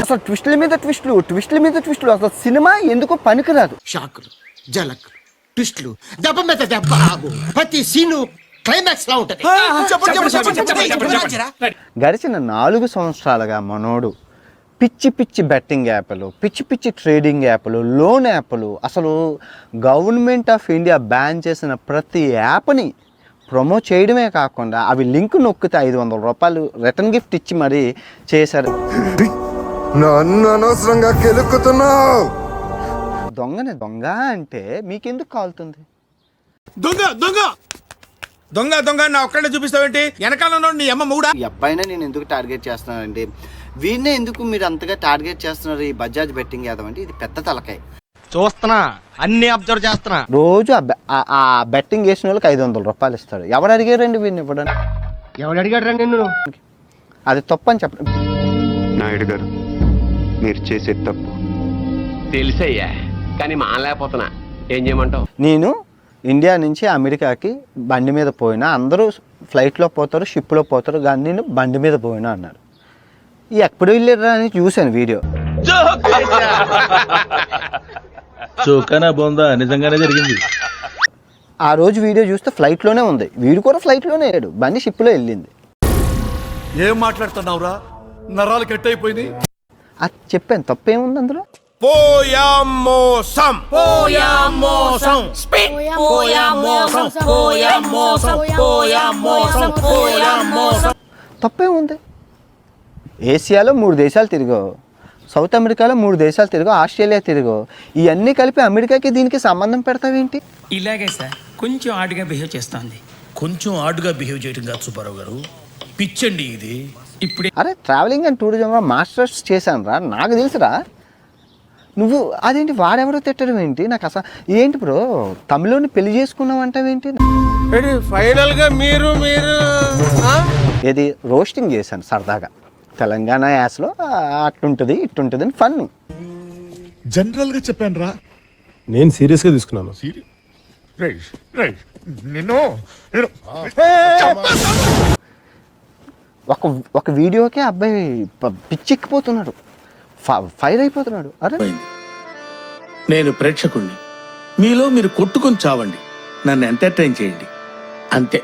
అసలు ట్విస్టుల మీద ట్విస్టులు అసలు సినిమా ఎందుకో పనికిరాదు. షాకులు, జలకులు, ట్విస్టులు, దెబ్బ మీద దెబ్బ, ప్రతి సీను క్లైమాక్స్ లా ఉంటది. గడిచిన 4 సంవత్సరాలుగా మనోడు పిచ్చి బెట్టింగ్ యాప్లు, పిచ్చి ట్రేడింగ్ యాప్లు, లోన్ యాప్లు, అసలు గవర్నమెంట్ ఆఫ్ ఇండియా బ్యాన్ చేసిన ప్రతి యాప్ని ప్రమోట్ చేయడమే కాకుండా అవి లింక్ నొక్కితే 500 రూపాయలు రిటర్న్ గిఫ్ట్ ఇచ్చి మరీ చేశారు. నన్ను అనవసరంగా కెలుక్కుతున్నావు. దొంగని దొంగ అంటే మీకెందుకు కాలుతుంది? దొంగ నా ఒక్కడే చూపిస్తావేంటి? వెనకాల నీ అమ్మ మూడా. ఈ అబ్బాయినే నేను ఎందుకు టార్గెట్ చేస్తున్నానండి, వీడినే ఎందుకు మీరు అంతగా టార్గెట్ చేస్తున్నారు? ఈ బజాజ్ బెట్టింగ్ యాదవ్ అంటే ఇది పెద్ద తలకాయ. చూస్తున్నా, అన్ని అబ్జర్వ్ చేస్తున్నా. రోజు ఆ బెట్టింగ్ వేసిన వాళ్ళకి 500 రూపాయలు ఇస్తాడు. ఎవరు అడిగారండి వీడిని ఇవ్వడానికి? ఎవడు అడిగాడు రా నిన్ను? అది తప్పని చెప్పండి. నాయుడు గారు, మీరు చేసే తప్పు తెలిసయ్యా, కానీ మానలేకపోతున్నా. ఏం చేయమంటావు? నేను ఇండియా నుంచి అమెరికాకి బండి మీద పోయినా, అందరూ ఫ్లైట్లో పోతారు, షిప్లో పోతారు, కానీ నేను బండి మీద పోయినా అన్నారు. ఎప్పుడు వెళ్ళారా అని చూశాను వీడియో. చోకనా బొందా, నిజంగానే జరిగింది. ఆ రోజు వీడియో చూస్తే ఫ్లైట్లోనే ఉంది, వీడు కూడా ఫ్లైట్లోనే వెళ్ళాడు, బండి షిప్లో వెళ్ళింది. ఏం మాట్లాడుతున్నావురా? నరాలు కట్ అయిపోయింది. అది చెప్పాను, తప్పేముంది అందులో? తప్పేముంది? ఏషియాలో 3 దేశాలు తిరిగావు, సౌత్ అమెరికాలో 3 దేశాలు తిరిగావు, ఆస్ట్రేలియా తిరిగావు, ఇవన్నీ కలిపి అమెరికాకి దీనికి సంబంధం పెడతావేంటి? ఇలాగే సార్, కొంచెం ఆడుగా బిహేవ్ చేస్తుంది. కొంచెం ఆడుగా బిహేవ్ చేయడం కాదు సుబ్బారావు గారు, పిచ్చండి ఇది. ఇప్పుడు అరే ట్రావెలింగ్ అండ్ టూరిజంలో మాస్టర్స్ చేశాను రా, నాకు తెలుసురా. నువ్వు అదేంటి వాడెవరో తిట్టడం ఏంటి? నాకు అసలు ఏంటి బ్రో, తమిళని పెళ్లి చేసుకున్నావు అంటావేంటి? ఫైనల్ గా మీరు ఏది రోస్టింగ్ చేశాను సరదాగా, తెలంగాణ యాసలో అట్టుంటుంది ఇట్టుంటుంది అని ఫన్. జనరల్ గా చెప్పాను రా, నేను సీరియస్గా తీసుకున్నాను. ఒక వీడియోకే అబ్బాయి పిచ్చెక్కిపోతున్నాడు, ఫైర్ అయిపోతున్నాడు. అరే నేను ప్రేక్షకుణ్ణి, మీలో మీరు కొట్టుకొని చావండి, నన్ను ఎంటర్టైన్ చేయండి అంతే.